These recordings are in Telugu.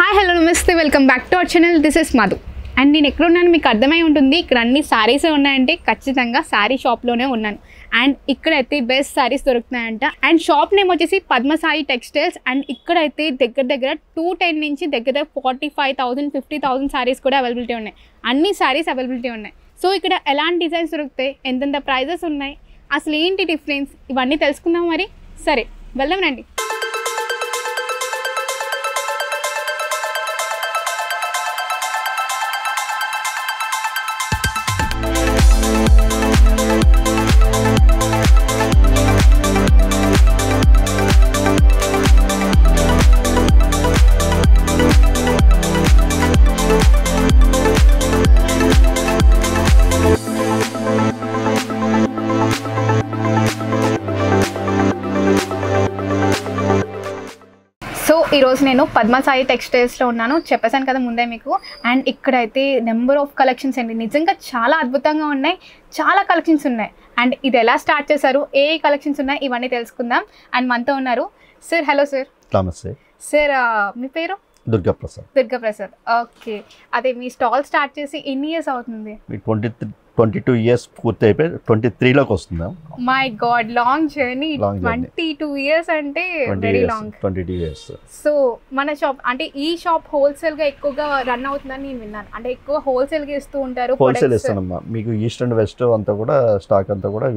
హాయ్ హలో నమస్తే welcome back to our channel. This is Madhu and నేను ఎక్కడ ఉన్నాను మీకు అర్థమై ఉంటుంది. ఇక్కడ అన్ని శారీసే ఉన్నాయంటే ఖచ్చితంగా శారీ షాప్లోనే ఉన్నాను. అండ్ ఇక్కడైతే బెస్ట్ శారీస్ దొరుకుతున్నాయంట. అండ్ షాప్ నేమ్ వచ్చేసి పద్మసాయి టెక్స్టైల్స్. అండ్ ఇక్కడైతే దగ్గర 210 నుంచి దగ్గర 45,000 50,000 శారీస్ కూడా అవైలబిలిటీ ఉన్నాయి. అన్ని శారీస్ అవైలబిలిటీ ఉన్నాయి. సో ఇక్కడ ఎలాంటి డిజైన్స్ దొరుకుతాయి, ఎంతెంత ప్రైజెస్ ఉన్నాయి, అసలు ఏంటి డిఫరెన్స్, ఇవన్నీ తెలుసుకుందాం. మరి సరే వెళ్దాం రండి. ఈరోజు నేను పద్మసాయి టెక్స్టైల్స్లో ఉన్నాను, చెప్పేసాను కదా ముందే మీకు. అండ్ ఇక్కడైతే నెంబర్ ఆఫ్ కలెక్షన్స్ అండి, నిజంగా చాలా అద్భుతంగా ఉన్నాయి, చాలా కలెక్షన్స్ ఉన్నాయి. అండ్ ఇది ఎలా స్టార్ట్ చేశారు, ఏ కలెక్షన్స్ ఉన్నాయి, ఇవన్నీ తెలుసుకుందాం. అండ్ మనతో ఉన్నారు సార్. Hello sir. నమస్తే సార్. మీ పేరు? దుర్గాప్రసాద్. ఓకే. అదే మీ స్టాల్ స్టార్ట్ చేసి ఎన్ని ఇయర్స్ అవుతుంది? 22 ఇయర్స్ పూర్తి అయిపోయి 23లోకి వస్తుందా? My God, long journey. 22 years అంటే వెరీ లాంగ్. 22 ఇయర్స్. సో మన షాప్ అంటే ఈ షాప్ హోల్సేల్ గా ఎక్కువగా రన్ అవుతుందని నేను విన్నాను. అంటే ఎక్కువ హోల్సేల్ గా ఇస్తూ ఉంటారు. హోల్సేల్ ఇస్తానమ్మా మీకు. ఈస్ట్ అండ్ వెస్ట్ అంతా కూడా స్టాక్ అంతా కూడా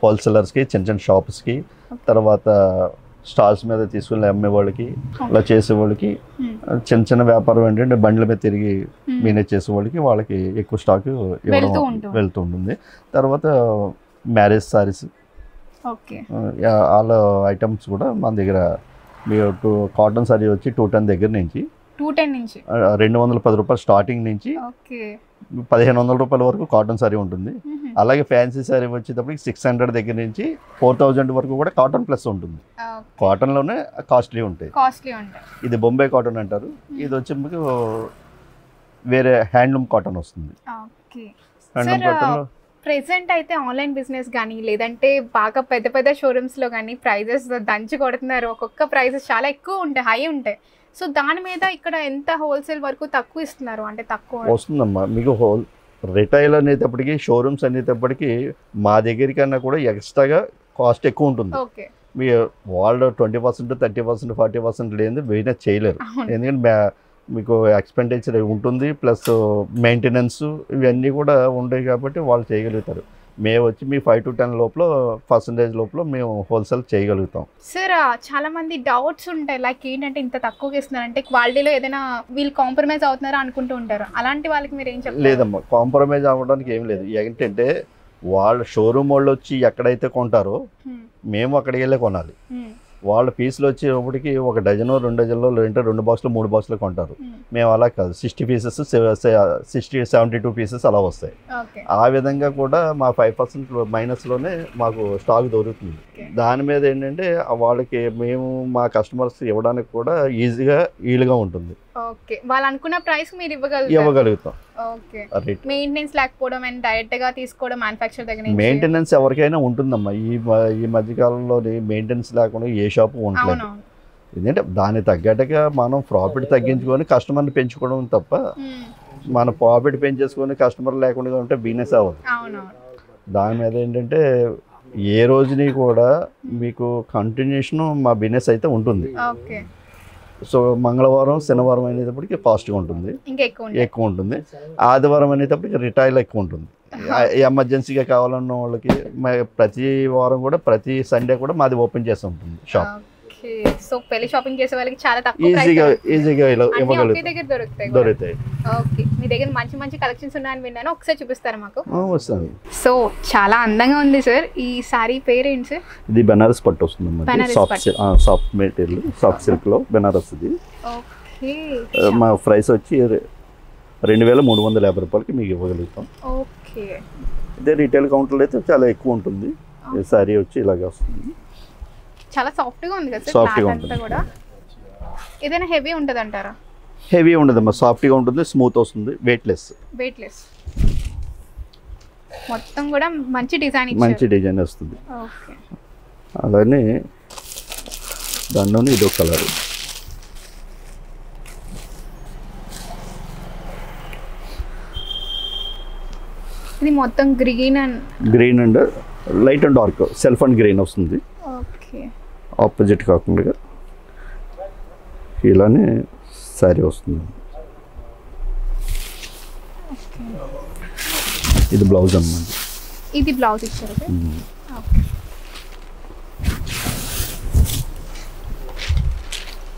హోల్సేలర్స్ కి, చిన్న చిన్న షాప్స్ కి, తర్వాత స్టాల్స్ మీద తీసుకుని అమ్మే వాళ్ళకి, అలా చేసే వాళ్ళకి, చిన్న చిన్న వ్యాపారం ఏంటంటే బండ్ల మీద తిరిగి మేనేజ్ చేసే వాళ్ళకి ఎక్కువ స్టాక్ వెళ్తూ ఉంటుంది. తర్వాత మ్యారేజ్ సారీస్, వాళ్ళ ఐటమ్స్ కూడా మన దగ్గర. మీరు కాటన్ సారీ వచ్చి 210 దగ్గర నుంచి 210 రూపాయలు స్టార్టింగ్ నుంచి 1,500 రూపాయల వరకు కాటన్ సారీ ఉంటుంది. అలాగే ఫ్యాన్సీ సారీ వచ్చేటప్పటికి 600 దగ్గర నుంచి 4,000 వరకు కూడా కాటన్ ప్లస్ ఉంటుంది. కాటన్లోనే కాస్ట్లీ ఉంటాయి. ఇది బొంబే కాటన్ అంటారు. ఇది వచ్చి మీకు వేరే హ్యాండ్లూమ్ కాటన్ వస్తుంది. హ్యాండ్లూమ్ కాటన్లో ప్రెసెంట్ అయితే ఆన్లైన్ బిజినెస్ కానీ లేదంటే బాగా పెద్ద పెద్ద షోరూమ్స్లో కానీ ప్రైజెస్ దంచి కొడుతున్నారు. ఒక్కొక్క ప్రైజెస్ చాలా ఎక్కువ ఉంటాయి, హై ఉంటాయి. సో దాని మీద ఇక్కడ ఎంత హోల్సేల్ వరకు తక్కువ ఇస్తున్నారు, అంటే తక్కువ వస్తుందమ్మా మీకు. రిటైల్ అనేటప్పటికి, షోరూమ్స్ అనేటప్పటికి మా దగ్గరికన్నా కూడా ఎక్స్ట్రాగా కాస్ట్ ఎక్కువ ఉంటుంది. మీ వాళ్ళు 20%, 30%, 40% లేని బిజినెస్ చేయలేరు. ఎందుకంటే మీకు ఎక్స్పెండిచర్ ఉంటుంది, ప్లస్ మెయింటెనెన్స్ ఇవన్నీ కూడా ఉంటాయి కాబట్టి వాళ్ళు చేయగలుగుతారు. మేము వచ్చి మీ 5 to 10 లోపల మేము హోల్సేల్ చేయగలుగుతాం. సార్ చాలా మంది డౌట్స్ ఉంటాయి, లైక్ ఏంటంటే ఇంత తక్కువగా ఇస్తున్నారంటే క్వాలిటీలో ఏదైనా వీళ్ళు కాంప్రమైజ్ అవుతున్నారా అనుకుంటూ ఉంటారు. అలాంటి వాళ్ళకి మీరు ఏం చెప్తారు? లేదమ్మా, కాంప్రమైజ్ అవ్వడానికి ఏం లేదు. ఏంటంటే వాళ్ళ షోరూమ్ వాళ్ళు వచ్చి ఎక్కడైతే కొంటారో మేము అక్కడికి వెళ్ళే కొనాలి. వాళ్ళ పీసులు వచ్చేటప్పటికి 1 డజను 2 డజన్లో, లేదంటే 2 బాక్సులు 3 బాక్సులు కొంటారు. మేము అలా కాదు, 60 పీసెస్ 72 పీసెస్ అలా వస్తాయి. ఆ విధంగా కూడా మా 5% మైనస్లోనే మాకు స్టాక్ దొరుకుతుంది. దాని మీద ఏంటంటే వాళ్ళకి మేము మా కస్టమర్స్ ఇవ్వడానికి కూడా ఈజీగా ఉంటుంది. వాళ్ళు అనుకున్న ప్రైస్ మీరు ఇవ్వగలుగుతాం. మెయింటెనెన్స్ లేకపోవడం అండ్ డైరెక్ట్ గా తీసుకోవడం మ్యానుఫ్యాక్చర్ దగ్గర. మెయింటెనెన్స్ ఎవరికైనా ఉంటుందమ్మా. ఈ మధ్యకాలంలో మెయింటెనెన్స్ లేకుండా ఏ షాపు ఉండలేదు. ఎందుకంటే దాన్ని తగ్గట్టుగా మనం ప్రాఫిట్ తగ్గించుకొని కస్టమర్ని పెంచుకోవడం తప్ప, మన ప్రాఫిట్ పెంచేసుకొని కస్టమర్ లేకుండా ఉంటే బిజినెస్ అవ్వదు. దాని మీద ఏంటంటే ఏ రోజుని కూడా మీకు కంటిన్యూషన్ మా బిజినెస్ అయితే ఉంటుంది. సో మంగళవారం, శనివారం అనేటప్పటికి కాస్ట్గా ఉంటుంది, ఎక్కువ ఉంటుంది. ఆదివారం అనేటప్పటికి రిటైల్ ఎక్కువ ఉంటుంది. ఎమర్జెన్సీగా కావాలన్న వాళ్ళకి ప్రతి వారం కూడా, ప్రతి సండే కూడా మాది ఓపెన్ చేసి ఉంటుంది షాప్. సో పెళ్లి షాపింగ్ చేసే వాళ్ళకి చాలా ఈజీగా దొరుకుతాయి. ఓకే, మీ దగ్గర మంచి మంచి కలెక్షన్స్ ఉన్నాయని విన్నాను, ఒకసారి చూపిస్తారా మాకు? వస్తాను. సో చాలా అందంగా ఉంది సార్. ఈ సారీ పేరు ఏంటి సార్? ఇది బెనారస్ పట్టు వస్తుంది. సాఫ్ట్ మెటీరియల్, సాఫ్ట్ సిల్క్ లో బెనారస్. ఇది మా ప్రైస్ వచ్చి 2,350 రూపాయలకి మీకు ఇవ్వగలుగుతాం. ఇదే రిటైల్ కౌంటర్లో అయితే చాలా ఎక్కువ ఉంటుంది. ఈ సారీ వచ్చి ఇలాగే వస్తుంది. చాలా సాఫ్ట్గా ఉంది కదా సార్ కూడా. ఏదైనా హెవీ ఉంటుంది అంటారా? హెవీ ఉండదమ్మా, సాఫ్ట్గా ఉంటుంది, స్మూత్ వస్తుంది, వెయిట్లెస్. మొత్తం కూడా మంచి డిజైన్ వస్తుంది. అలానే దానిలోనే ఇదో కలర్. ఇది మొత్తం green and light and dark self and green వస్తుంది. ఓకే, ఆపోజిట్ కాకుండా ఇలానే శారీ వస్తుంది. ఇది బ్లౌజ్ అన్నమాట. ఇది బ్లౌజ్ ఇచ్చారు. ఓకే,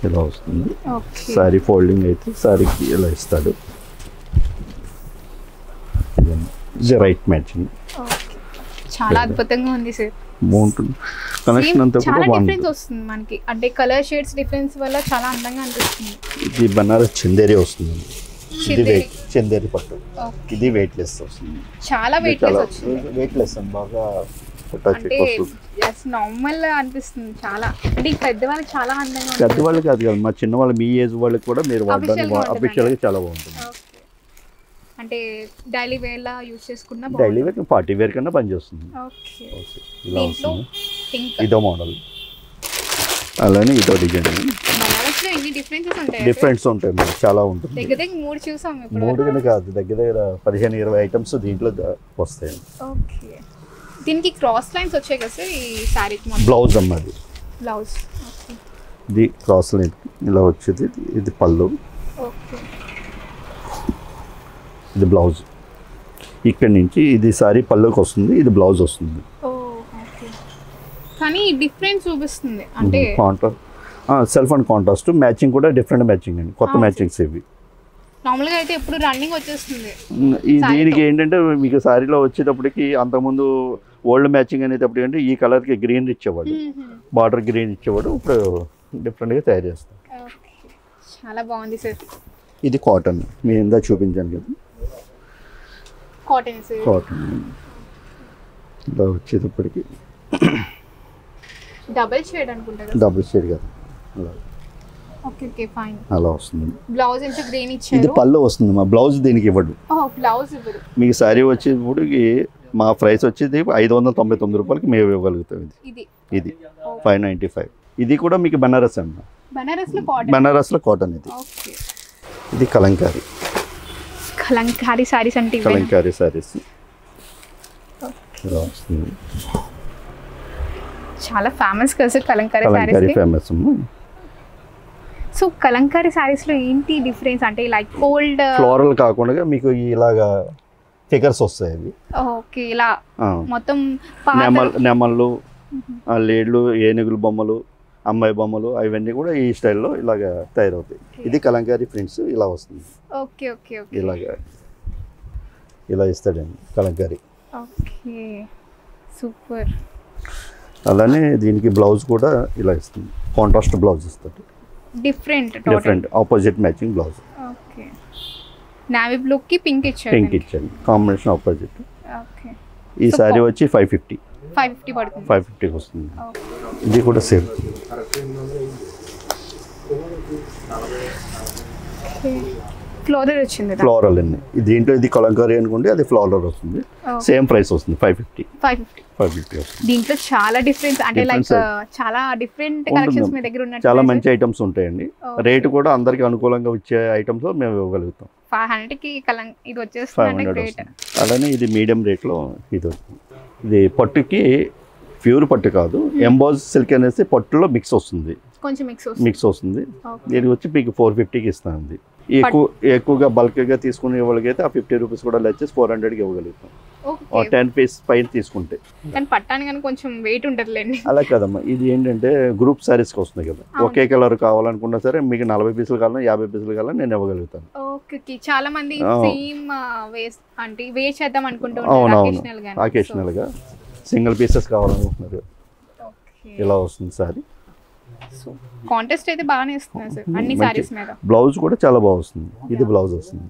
ఇలా వస్తుంది. శారీ ఫోల్డింగ్ అయితే శారీకి ఇలా ఇస్తాడు. ఇది రైట్ మ్యాచింగ్. చాలా అద్భుతంగా ఉంది సార్. బాగుంటుంది. కనెక్షన్ అంతా కూడా చాలా డిఫరెన్స్ వస్తుంది మనకి, అంటే కలర్ షేడ్స్ డిఫరెన్స్ వల్ల చాలా అందంగా అనిపిస్తుంది. ఇది బనారస్ చందేరి వస్తుంది. ఇది చందేరి పట్టు. ఇది వెయిట్ లెస్ వస్తుంది. చాలా వెయిట్ లెస్ వస్తుంది. వెయిట్ లెస్ అని బాగా అంటే నార్మల్ అనిపిస్తుంది చాలా. అంటే పెద్దవాళ్ళకి చాలా అందంగా ఉంటుంది. పెద్దవాళ్ళు కాదు కదా, మా చిన్న వాళ్ళు మీ ఏజ్ వాళ్ళకి కూడా మీరు వాడడానికి అఫీషియల్గా చాలా బాగుంటుంది. అంటే డైలీ వేర్ లా యూస్ చేసుకున్నా డైలీ వేర్ పార్టీ వేర్ కన్నా పనిచేస్తుంది. ఇలా వస్తుంది. ఇదో మోడల్, అలానే ఇదో డిజైన్. డిఫరెన్స్ ఉంటాయి మరి, చాలా ఉంటుంది. దగ్గర దగ్గర 3 చూసాం ఇప్పుడు. 3 కాదు, దగ్గర దగ్గర 15-20 ఐటమ్స్ దీంట్లో వస్తాయి. ఓకే, దీనికి క్రాస్ లైన్స్ వచ్చాయి కదా సార్ ఈ శారీకి? బ్లౌజ్ అమ్మది. బ్లౌజ్ ఇది క్రాస్ లైన్ ఇలా వచ్చేది. ఇది పళ్ళు. ఓకే, ఇది బ్లౌజ్. ఇక్కడ నుంచి ఇది సారీ పళ్ళుకి వస్తుంది, ఇది బ్లౌజ్ వస్తుంది. ఓకే, కానీ డిఫరెన్స్ చూపిస్తుంది. అంటే contrast, self and contrast matching కూడా డిఫరెంట్ మ్యాచింగ్ అండి, కొత్త మ్యాచింగ్స్ ఇవి. నార్మల్గా అయితే ఎప్పుడు రన్నింగ్ వచ్చేస్తుంది. దీనికి ఏంటంటే మీకు సారీలో వచ్చేటప్పటికి అంతకుముందు ఓల్డ్ మ్యాచింగ్ అనేటప్పటికి అంటే ఈ కలర్కి గ్రీన్ ఇచ్చేవాడు, బార్డర్ గ్రీన్ ఇచ్చేవాడు. ఇప్పుడు డిఫరెంట్గా తయారు చేస్తాం. చాలా బాగుంది సార్. ఇది కాటన్, మీ ఇందా చూపించాను కదా, కాటన్. ఇలా వచ్చేటప్పటికి డబుల్ షేడ్ అనుకుంటా. డబుల్ షేడ్ కదా, ఓకే ఓకే ఫైన్. అలా వస్తుంది. బ్లౌజ్ ఎంత గ్రీన్ ఇచ్చారు. ఇది పళ్ళు వస్తుంది. మా బ్లౌజ్ దీనికి ఇవ్వడు. బ్లౌజ్ ఇవ్వడు. మీకు సారీ వచ్చేటప్పటికి మా ప్రైస్ వచ్చేది 599 రూపాయలకి మేము ఇవ్వగలుగుతాం. ఇది 595. ఇది కూడా మీకు బనారస్ అన్న, బనారస్లో కాటన్. ఇది కలంకారీ. కలంకారీ సారీస్ అంటే కలంకారీ సారీస్ చాలా ఫేమస్ కదా sir Kalamkari saris. Famous. So Kalamkari saris లో ఏంటి డిఫరెన్స్? అంటే లైక్ ఓల్డ్ ఫ్లోరల్ కాకుండా మీకు ఇలాగా ఫిగర్స్ వస్తాయి. అవి ఓకే, ఇలా మొత్తం నెమళ్ళు, లేడ్లు, ఏనుగుల బొమ్మలు, అమ్మాయి బొమ్మలు, అవన్నీ కూడా ఈ స్టైల్లో ఇలాగా తయారవుతాయి. ఇది కలంకారీ ప్రింట్స్ ఇలా వస్తుంది. ఓకే ఓకే ఓకే, ఇలాగా ఇలా ఇస్తాడండి కలంకారీ. Okay super. అలానే దీనికి బ్లౌజ్ కూడా ఇలా ఇస్తుంది, కాంట్రాస్ట్ బ్లౌజ్ ఇస్తాడు. Different opposite matching blouse. Okay, navy blue కి పింక్ ఇచ్చాడు, కాంబినేషన్ ఆపోజిట్. ఓకే, ఈ సారీ వచ్చి 550 పడుతుంది. 550 వస్తుంది. ఇది కూడా సేమ్. ఫ్లోరల్ వచ్చింది. ఫ్లోరల్ అండి. దీంట్లో ఇది కలంకారీ అనుకోండి, అది ఫ్లోరల్ వస్తుంది. సేమ్ ప్రైస్ వస్తుంది 550 వస్తుంది. దీంట్లో చాలా డిఫరెన్స్, అంటే లైక్ చాలా డిఫరెంట్ కలెక్షన్స్ మీ దగ్గర ఉన్నాయి. చాలా మంచి ఐటమ్స్ ఉంటాయండి. రేట్ కూడా అందరికి అనుకూలంగా వచ్చే ఐటమ్స్ మేము ఇవ్వగలుగుతాం. 500 కి ఇది వచ్చేస్తుంది. గ్రేట్. అలానే ఇది మీడియం రేట్ లో ఇది వస్తుంది. ఇది పట్టుకి ప్యూర్ పట్టు కాదు, ఎంబోజ్ సిల్క్ అనేసి పట్టులో మిక్స్ వస్తుంది, కొంచెం మిక్స్ వస్తుంది. దీనికి వచ్చి మీకు 450కి ఇస్తాను. ఎక్కువగా బల్క్గా తీసుకునే వాళ్ళకైతే ఆ 50 రూపీస్ కూడా వచ్చేసి 400కి ఇవ్వగలుగుతాం. 10 పీస్ పైన తీసుకుంటే. కానీ పట్టానికి కానీ కొంచెం వెయిట్ ఉంటుందిలేండి. అలా కదమ్మా, ఇది ఏంటంటే గ్రూప్ సారీస్కి వస్తుంది కదా, ఒకే కలర్ కావాలనుకున్నా సరే మీకు 40 పీసులు కావాలన్నా 50 పీసులు కావాలన్నా నేను ఇవ్వగలుగుతాను. ఓకే, చాలా మంది సేమ్ అంటే వేస్ట్ చేద్దాం అనుకుంటున్నారు. అకేషనల్గా సింగిల్ పీసెస్ కావాలనుకుంటున్నారు. ఇలా వస్తుంది సారీ. కాంటెస్ట్ అయితే బాగానే ఇస్తున్నారు సార్ అన్ని సారీస్ మీద. బ్లౌజ్ కూడా చాలా బాగా వస్తుంది. ఇది బ్లౌజ్ వస్తుంది.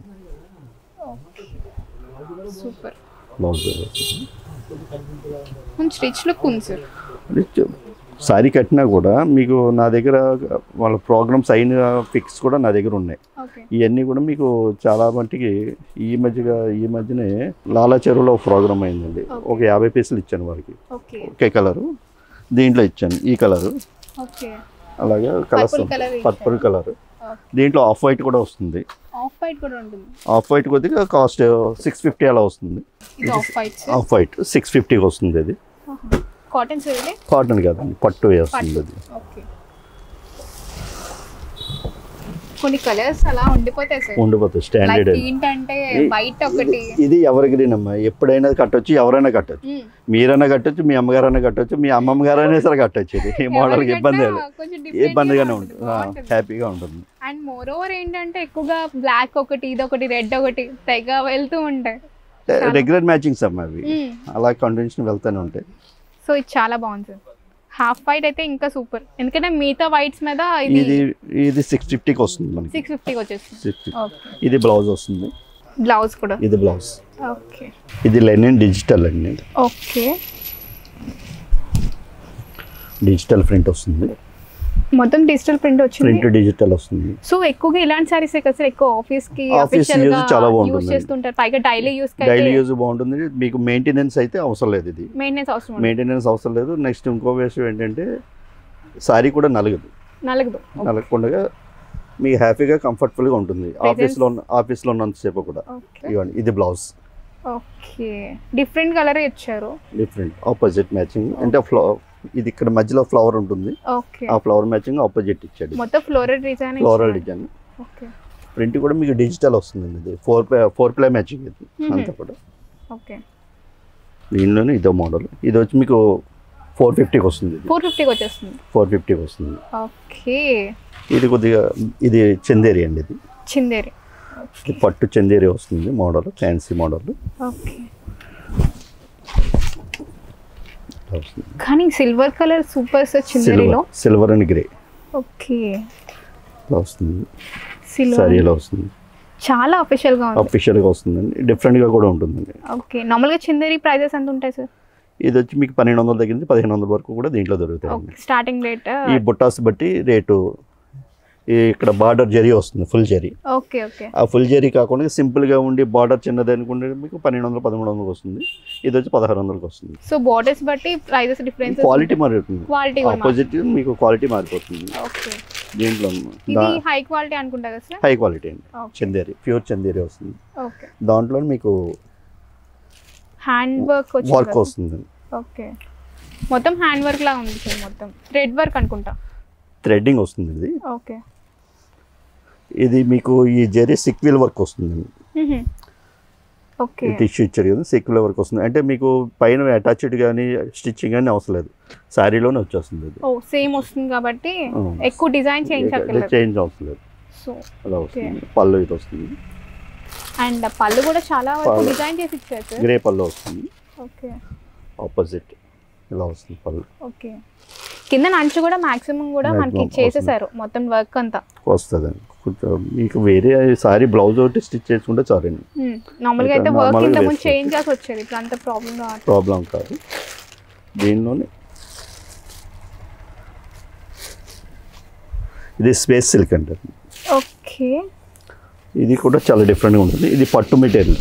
Super blouse. కొంచెం రిచ్ లుక్ ఉంది సార్. సారీ కట్టినా కూడా మీకు నా దగ్గర వాళ్ళ ప్రోగ్రామ్స్ అయిన పిక్స్ కూడా నా దగ్గర ఉన్నాయి. ఇవన్నీ కూడా మీకు చాలా మట్టికి ఈ మధ్యనే లాలా చెరువులో ప్రోగ్రామ్ అయిందండి. ఒక 50 పీసులు ఇచ్చాను వాళ్ళకి, ఒకే కలరు. దీంట్లో ఇచ్చాను ఈ కలరు, అలాగే కలర్స్ పర్పుల్ కలర్. దీంట్లో ఆఫ్ వైట్ కూడా వస్తుంది. ఆఫ్ వైట్ కూడా ఉంటుంది. ఆఫ్ వైట్ కొద్దిగా కాస్ట్ 650 అలా వస్తుంది. ఇది ఆఫ్ వైట్. ఆఫ్ వైట్ 650 వస్తుంది. అది కాటన్ సార్, కాటన్ కాదండి, పట్టు వస్తుంది. అది ఓకే. కొన్ని కలర్స్ అలా ఉండిపోతాయి సార్, ఉండిపోతాయి స్టాండర్డ్. ఏంటంటే వైట్ ఒకటి, ఇది ఎవర్ గ్రీన్ అమ్మా, ఎప్పుడైనా కట్టొచ్చు, ఎవరైనా కట్టొచ్చు. మీరైనా కట్టొచ్చు, మీ అమ్మగారైనా కట్టొచ్చు, మీ అమ్మమ్మ గారైనా సరే కట్టొచ్చు. ఇది ఈ మోడల్కి ఇబ్బందిగానే ఉంటుంది, హ్యాపీగా ఉంటుంది. అండ్ మోర్ ఓవర్ ఏంటంటే ఎక్కువగా బ్లాక్ ఒకటి, ఇది ఒకటి, రెడ్ ఒకటి తెగ వెళ్తూ ఉంటాయి. రెగ్యులర్ మ్యాచింగ్స్ అమ్మా అవి, అలా కంటిన్యూషన్ వెళ్తూనే ఉంటాయి. సో ఇది చాలా బాగుంది సార్. హాఫ్ వైట్ అయితే ఇంకా సూపర్, ఎందుకంటే మిగతా వైట్స్ మీద ఇది 650కి వస్తుంది మనకి. 650కి వచ్చేస్తుంది. ఇది బ్లౌజ్ వస్తుంది. బ్లౌజ్ కూడా ఇది బ్లౌజ్. ఓకే. ఇది లెనిన్ డిజిటల్ అండి. ఓకే. డిజిటల్ ప్రింట్ వస్తుంది, మొత్తం డిజిటల్ ప్రింట్ వచ్చింది. ప్రింట్ డిజిటల్ వస్తుంది. సో ఎక్కువగా ఇలాంటి సారీస్ కదా ఎక్కువ ఆఫీస్ కి యూజ్ చాలా బాగుంటుంది, చేస్తుంటారు. పైగా డైలీ యూజ్ బాగుంటుంది. మీకు మెయింటెనెన్స్ అయితే అవసరం లేదు. ఇది మెయింటెనెన్స్ అవసరం లేదు. నెక్స్ట్ ఇంకో విషయం ఏంటంటే సారీ కూడా నలగకుండా మీకు హ్యాపీగా కంఫర్టబుల్గా ఉంటుంది. ఆఫీస్లో ఉన్నంతసేపు కూడా. ఇవ్వండి, ఇది బ్లౌజ్. ఓకే. డిఫరెంట్ కలర్ ఇచ్చారు, డిఫరెంట్ ఆపోజిట్ మ్యాచింగ్. అంటే ఇది ఇక్కడ మధ్యలో ఫ్లవర్ ఉంటుంది, ఆ ఫ్లవర్ మ్యాచింగ్ ఆపోజిట్ ఇచ్చాడు. మొత్తం ఫ్లోరల్ డిజైన్. ఓకే. ప్రింట్ కూడా మీకు డిజిటల్ వస్తుంది. ఇది 4 ప్లే మ్యాచింగ్. ఇది అంతా కూడా. ఓకే. దీనిలోనే ఇదో మోడల్. ఇది వచ్చి మీకు 450కి వస్తుంది. 450కి వచ్చేస్తుంది. 450కి వస్తుంది. ఓకే. ఇది కొద్దిగా ఇది చందేరి అండి. ఇది చందేరి, పట్టు చందేరి వస్తుంది మోడల్, ఫ్యాన్సీ మోడల్. ఓకే. కానీ సిల్వర్ కలర్ సూపర్ సార్, చందేరిలో సిల్వర్ అండ్ గ్రే. ఓకే. వస్తుంది సారీలో వస్తుంది. చాలా అఫీషియల్ గా వస్తుందండి, డిఫరెంట్ గా కూడా ఉంటుందండి. ఓకే. నార్మల్ గా చందేరి ప్రైజెస్ ఎంత ఉంటాయి సార్? ఇది వచ్చి మీకు 1200 దగ్గర నుంచి 1500 వరకు కూడా దీంట్లో దొరుకుతాయి. స్టార్టింగ్ రేట్ ఈ బుట్టాస్ బట్టి రేటు. ఇక్కడ బార్డర్ జరీ వస్తుంది, ఫుల్ జరీ. ఓకే. ఓకే. ఆ ఫుల్ జరీ కాకుండా సింపుల్ గా ఉండి బార్డర్ చిన్నది అనుకుంటే మీకు 1200-1300 వస్తుంది. ఇది వచ్చి 1600కి వస్తుంది. సో బార్డర్స్ బట్టి ప్రైజెస్ డిఫరెన్స్, క్వాలిటీ మారుతుంది. ఆపోజిట్ మీకు క్వాలిటీ మారిపోతుంది. ఓకే. దీంట్లో ఇది హై క్వాలిటీ అనుకుంటా కదా సార్? హై క్వాలిటీ అండి, చందేరి, ప్యూర్ చందేరి వస్తుంది. ఓకే. దాంట్లో మీకు హ్యాండ్ వర్క్ వస్తుంది. ఓకే. మొత్తం హ్యాండ్ వర్క్ లా ఉంది సార్, మొత్తం థ్రెడ్ వర్క్ అనుకుంటా. థ్రెడ్డింగ్ వస్తుంది ఇది. ఓకే. ఇది మీకు ఈ జరీ సిక్విల్ వర్క్ వస్తుంది. ఓకే. టిష్యూ ఇచ్చారు కదా, సిక్విల్ వర్క్ వస్తుంది. అంటే మీకు పైన అటాచ్డ్ కానీ స్టిచ్చింగ్ కానీ అవసరం లేదు, శారీలోనే వచ్చేస్తుంది. ఓ సేమ్ వస్తుంది కాబట్టి ఎక్కువ డిజైన్ చేంజ్ అవసరం లేదు. సో అలా వస్తుంది. పళ్ళు ఇది వస్తుంది. అండ్ పళ్ళు కూడా చాలా డిజైన్ చేసి ఇచ్చారు. గ్రే పళ్ళు వస్తుంది. ఓకే. ఆపోజిట్ ఇలా వస్తుంది పళ్ళు. ఓకే. కింద నంచు కూడా మాక్సిమం కూడా మనకి చేసేసారు, మొత్తం వర్క్ అంతా వస్తుందండి. మీకు వేరే సారీ బ్లౌజ్ ఒకటి స్టిచ్ చేసుకుంటే చాలండి. నార్మల్గా అయితే వర్క్ ఇంత ముందు చేంజ్ చేసి వచ్చేది, ఇప్పుడు అంత ప్రాబ్లం కాదు. దీనిలోనే ఇది స్పేస్ సిల్క్ అంటారు. ఓకే. ఇది కూడా చాలా డిఫరెంట్గా ఉంటుంది. ఇది పట్టు మెటీరియల్,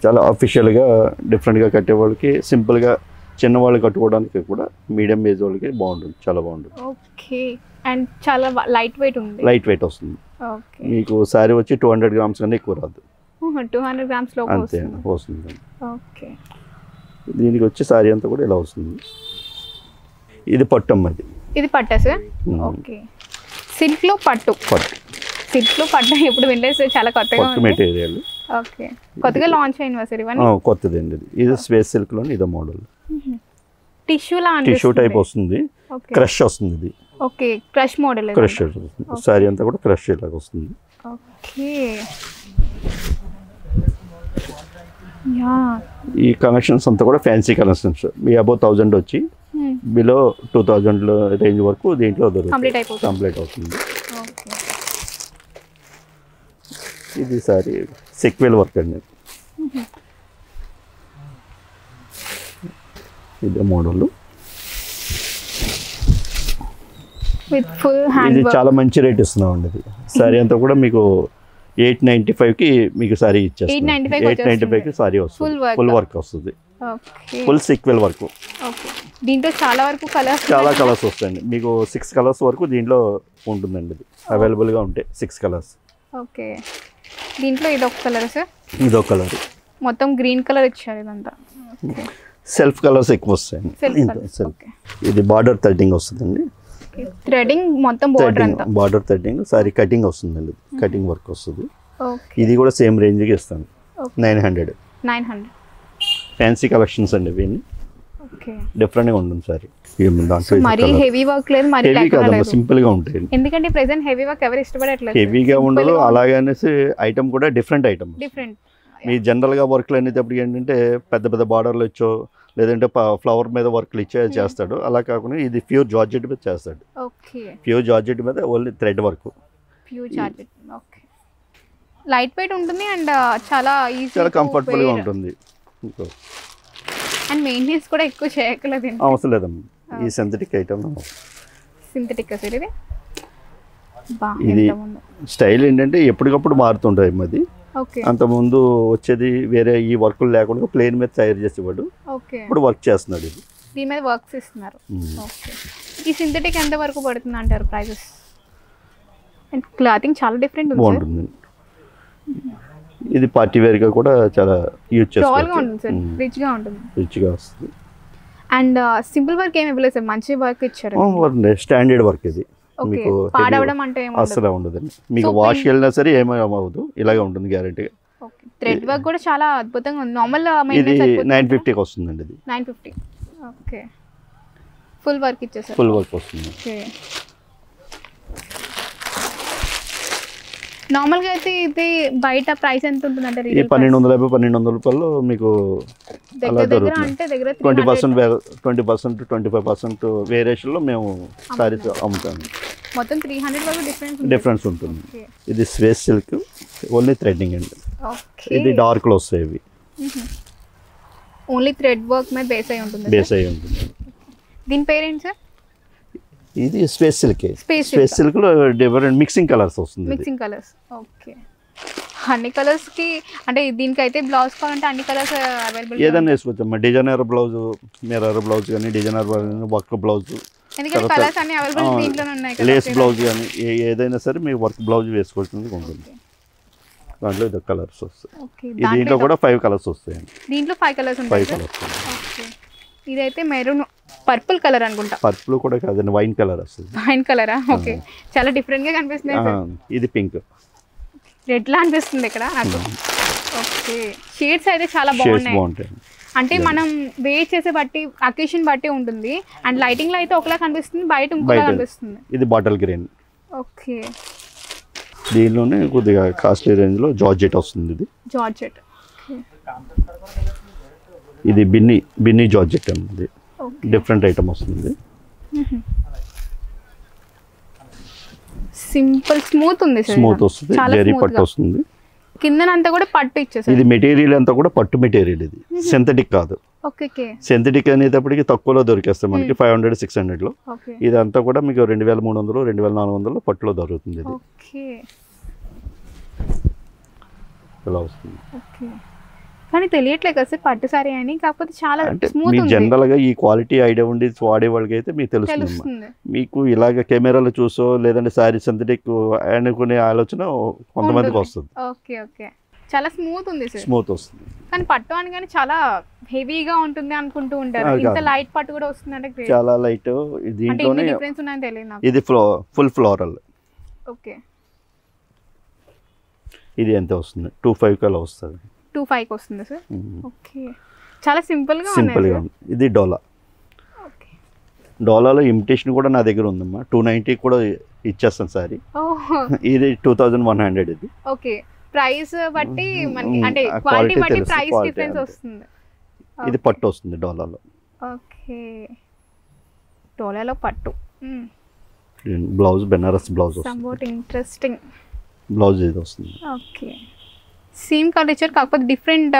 చాలా అఫీషియల్గా డిఫరెంట్గా కట్టే వాళ్ళకి, సింపుల్గా చిన్నవాళ్ళు కట్టుకోవడానికి కూడా, మీడియం ఏజ్ వాళ్ళకి బాగుంటుంది, చాలా బాగుంటుంది. ఓకే. అండ్ చాలా లైట్ వెయిట్ ఉంది. లైట్ వెయిట్ వస్తుంది. ఓకే. మీకు సారీ వచ్చి 200 గ్రామ్స్ కన్నా ఎక్కువ రాదు. 200 గ్రామ్స్ లో అంతే వస్తుంది. ఓకే. దీనికి వచ్చి సారీ అంతా కూడా ఇలా వస్తుంది. ఇది పట్టు అమ్మ. ఇది పట్టా సార్? ఓకే. సిల్క్ లో పట్టు. సిల్క్ లో పట్టు ఎప్పుడు వినలేదు సార్, చాలా కొత్తగా ఉంది. పట్టు మెటీరియల్. ఓకే. కొత్తగా లాంచ్ అయింది సార్ ఇవన్నీ? కొత్తది అండి. ఇది స్పేస్ సిల్క్ లోని ఇదో మోడల్. టిష్యూ టైప్ వస్తుంది. క్రష్ వస్తుంది ఇది. ఓకే. Crush model. క్రష్ వస్తుంది. సారీ అంతా కూడా క్రష్ లాగా వస్తుంది. ఓకే. యా. ఈ కలెక్షన్స్ అంతా కూడా ఫ్యాన్సీ కలెక్షన్స్. మీ అబౌవ్ 1000 వచ్చి బిలో 2000 రేంజ్ వరకు దీంట్లో దొరుకుతుంది, కంప్లీట్ అవుతుంది. ఇది సారీ సెక్వెల్ వర్క్ అండి. ఇదే మోడల్. ఇది చాలా మంచి రేట్ ఇస్తున్నాం అండి. ఇది సారీ అంతా కూడా మీకు 895కి మీకు సారీ ఇచ్చేస్తాం. 895కి సారీ వస్తుంది, ఫుల్ వర్క్ వస్తుంది, ఫుల్ సీక్వెల్ వర్క్. దీంట్లో చాలా వరకు కలర్స్ చాలా కలర్స్ వస్తాయండి. మీకు 6 కలర్స్ వరకు దీంట్లో ఉంటుందండి. ఇది అవైలబుల్గా ఉంటాయి 6 కలర్స్. ఓకే, దీంట్లో ఇది ఒక కలర్ సార్, ఇదో కలర్, మొత్తం గ్రీన్ కలర్ ఇచ్చారు ఇదంతా. సెల్ఫ్ కలర్స్ ఎక్కువ వస్తాయండి. సెల్ఫ్ ఇది బార్డర్ థ్రెడ్డింగ్ వస్తుందండి. థ్రెడ్డింగ్ మొత్తం బార్డర్ అంతా బార్డర్ థ్రెడ్డింగ్, సారీ కటింగ్ వస్తుందండి. కటింగ్ వర్క్ వస్తుంది. ఇది కూడా సేమ్ రేంజ్కి ఇస్తాను. 900 ఫ్యాన్సీ కలెక్షన్స్ అండి. ఇవన్నీ డిఫరెంట్గా ఉంటుంది సారీ. మరి హెవీ వర్క్ లేదు, మరి హెవీ కాదమ్మా, సింపుల్ గా ఉంటాయి. ఎందుకంటే ప్రెజెంట్ హెవీ వర్క్ ఎవరు ఇష్టపడట్లేదు. హెవీగా ఉండదు, అలాగనేసి ఐటమ్ కూడా డిఫరెంట్ ఐటమ్. డిఫరెంట్ మీ జనరల్గా వర్క్లు అనేటప్పుడు ఏంటంటే పెద్ద పెద్ద బార్డర్లు ఇచ్చో లేదంటే ఫ్లవర్ మీద వర్క్లు ఇచ్చే చేస్తాడు. అలా కాకుండా ఇది ప్యూర్ జార్జెట్ మీద చేస్తాడు. ప్యూర్ జార్జెట్ మీద only thread work. Pure georgette. Okay, light weight ఉంటుంది అండ్ చాలా ఈజీ, చాలా కంఫర్టబుల్గా ఉంటుంది. అండ్ మెయింటెనెన్స్ కూడా ఎక్కువ చేయకలేదు, అవసరం లేదమ్మా. ఈ సింథటిక్ ఐటమ్ సింథటిక్ సార్ ఇది. ఇది స్టైల్ ఏంటంటే ఎప్పటికప్పుడు మారుతుంటాయి. అది అంతకుముందు వచ్చేది వేరే ఈ వర్కులు లేకుండా ప్లేన్ మీద తయారు చేసేవాడు. ఇప్పుడు వర్క్ చేస్తున్నాడు. ఇది దీని మీద వర్క్స్ ఇస్తున్నారు. ఈ సింథటిక్ ఎంత వరకు పడుతుంది అంటారు ప్రైజెస్? అండ్ క్లాతింగ్ చాలా డిఫరెంట్ బాగుంటుంది. ఇది పార్టీ వేర్ గా కూడా చాలా యూజ్ చేసుకోవచ్చు. రిచ్గా ఉంటుంది, రిచ్గా వస్తుంది. అండ్ సింపుల్ వర్క్ ఏమి ఇవ్వలేదు సార్, మంచి వర్క్ ఇచ్చారు. స్టాండర్డ్ వర్క్ ఇది. మీకు పాడవడం అంటే అసలు ఉండదండి. మీకు వాష్ వెళ్ళినా సరే ఏమవ్వదు, ఇలాగే ఉంటుంది గ్యారెంటీగా. థ్రెడ్ వర్క్ కూడా చాలా అద్భుతంగా ఉంది. నార్మల్ ఇది 950కి వస్తుందండి. ఇది 950. ఓకే, ఫుల్ వర్క్ ఇచ్చేసారు. ఫుల్ వర్క్ వస్తుంది. ఓకే, నార్మల్గా అయితే ఇది బయట ప్రైస్ ఎంత ఉంటుంది అంటే 1250-1200 రూపాయలు మీకు అలా దొరుకుతుంది. 20% 25% వేరియేషన్లో మేము సారీస్ అమ్ముతాము. మొత్తం 300 వరకు డిఫరెన్స్ ఉంటుంది. ఇది స్వేస్ సిల్క్, ఓన్లీ థ్రెడ్డింగ్ అండి. ఇది డార్క్లో వస్తాయి. ఇవి ఓన్లీ థ్రెడ్ వర్క్ మీద బేస్ అయి ఉంటుంది. దీని పేరేంటి సార్? ఇది స్పేస్ సిల్క్. స్పేస్ సిల్క్ లో డిఫరెంట్ మిక్సింగ్ కలర్స్ వస్తుంది. Mixing colours. ఓకే, అన్ని కలర్స్ కి అంటే దీనికి అయితే బ్లౌజ్ కావాలంటే అన్ని కలర్స్ అవైలబుల్, ఏదైనా వేసుకోవచ్చు. డిజైనర్ బ్లౌజ్, మిర్రర్ బ్లౌజ్ కానీ, డిజైనర్ వర్క్ బ్లౌజ్, ఎందుకంటే కలర్స్ అన్ని అవైలబుల్ దీంట్లోనే ఉన్నాయి. లేస్ బ్లౌజ్ కానీ ఏదైనా సరే మీకు వర్క్ బ్లౌజ్ వేసుకోవాల్సింది ఉంటుంది. దాంట్లో ఇది కలర్స్ వస్తాయి. దీంట్లో కూడా 5 కలర్స్ వస్తాయి. దీంట్లో 5 కలర్స్ ఉంటాయి. 5 కలర్స్. ఇదైతే మెరూన్ పర్పుల్ కలర్ అనుకుంటా. పర్పుల్ కూడా కాదండి, వైన్ కలర్ వస్తుంది. వైన్ కలరా? ఓకే, చాలా డిఫరెంట్ గా కనిపిస్తుంది. ఇది పింక్, రెడ్ లా అనిపిస్తుంది ఇక్కడ నాకు. ఓకే, షేడ్స్ అయితే చాలా బాగున్నాయి. అంటే మనం వేర్ చేసే బట్టి అకేషన్ బట్టి ఉంటుంది. అండ్ లైటింగ్ లో అయితే ఒకలా కనిపిస్తుంది, బయట ఇంకోలా కనిపిస్తుంది. ఇది బాటిల్ గ్రీన్. ఓకే, దీనిలోనే కొద్దిగా కాస్ట్లీ రేంజ్ లో జార్జెట్ వస్తుంది. ఇది జార్జెట్. ఇది బిన్నీ జార్జెట్ అన్నది డిఫరెంట్ ఐటమ్ వస్తుంది. సింపుల్ స్మూత్ ఉంది సార్. స్మూత్ వస్తుంది, జరీ పట్టు వస్తుంది. కిందనంతా కూడా పట్టు ఇచ్చేసారు. ఇది మెటీరియల్ అంతా కూడా పట్టు మెటీరియల్. ఇది సింథటిక్ కాదు. ఓకే, సింథటిక్ అనేటప్పటికి తక్కువలో దొరికేస్తాయి మనకి 500-600 లో. ఇదంతా కూడా మీకు 2300-2400 పట్టులో దొరుకుతుంది. ఇది ఓకే, ఇలా వస్తుంది. ఓకే, కానీ తెలియట్లేదు కదా సార్ పట్టు సారీ అని. కాకపోతే చాలా స్మూత్ ఉంది. జనరల్ గా ఈ క్వాలిటీ ఐడియా ఉండి వాడే వాళ్ళకి అయితే మీకు తెలుస్తుంది. మీకు ఇలాగ కెమెరాలో చూసో లేదంటే సారీ సింథటిక్ అనుకునే ఆలోచన కొంతమందికి వస్తుంది. ఓకే, ఓకే, చాలా స్మూత్ ఉంది సార్. స్మూత్ వస్తుంది. కానీ పట్టు అని కానీ చాలా హెవీగా ఉంటుంది అనుకుంటూ ఉంటారు. ఇంత లైట్ పట్టు కూడా వస్తుంది అంటే చాలా లైట్. దీంట్లోనే డిఫరెన్స్ ఉన్నాయని తెలియదు నాకు. ఇది ఫుల్ ఫ్లోరల్. ఓకే, ఇది ఎంత వస్తుంది? 25 కలా వస్తుంది. 25 వస్తుంది సార్. ఓకే, చాలా సింపుల్ గా ఉంది. ఇది డోలా. ఓకే, డోలాలో ఇమిటేషన్ కూడా నా దగ్గర ఉందమ్మా. 290 కూడా ఇచ్చేస్తాను సారీ. ఇది 2100. ఇది ఓకే, ప్రైస్ బట్టి మనకి అంటే క్వాలిటీ బట్టి ప్రైస్ డిఫరెన్స్ వస్తుంది. ఇది పట్టు వస్తుంది డోలాలో. ఓకే, డోలాలో పట్టు. బ్లౌజ్ బెనారస్ బ్లౌజ్ వస్తుంది. సంబోట్ ఇంట్రెస్టింగ్ బ్లౌజ్ ఇది వస్తుంది. ఓకే, సేమ్ కలర్ ఇచ్చారు కాకపోతే డిఫరెంట్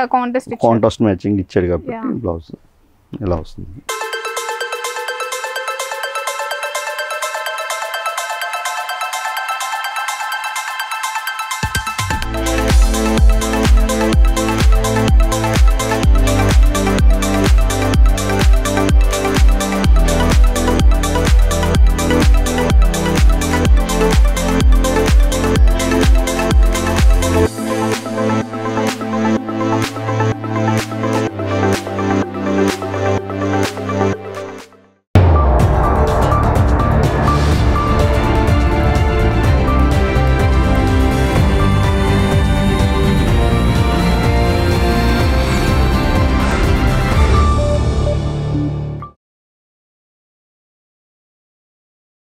కాంట్రాస్ట్ మ్యాచింగ్ ఇచ్చాడు కాబట్టి బ్లౌజ్ ఇలా వస్తుంది.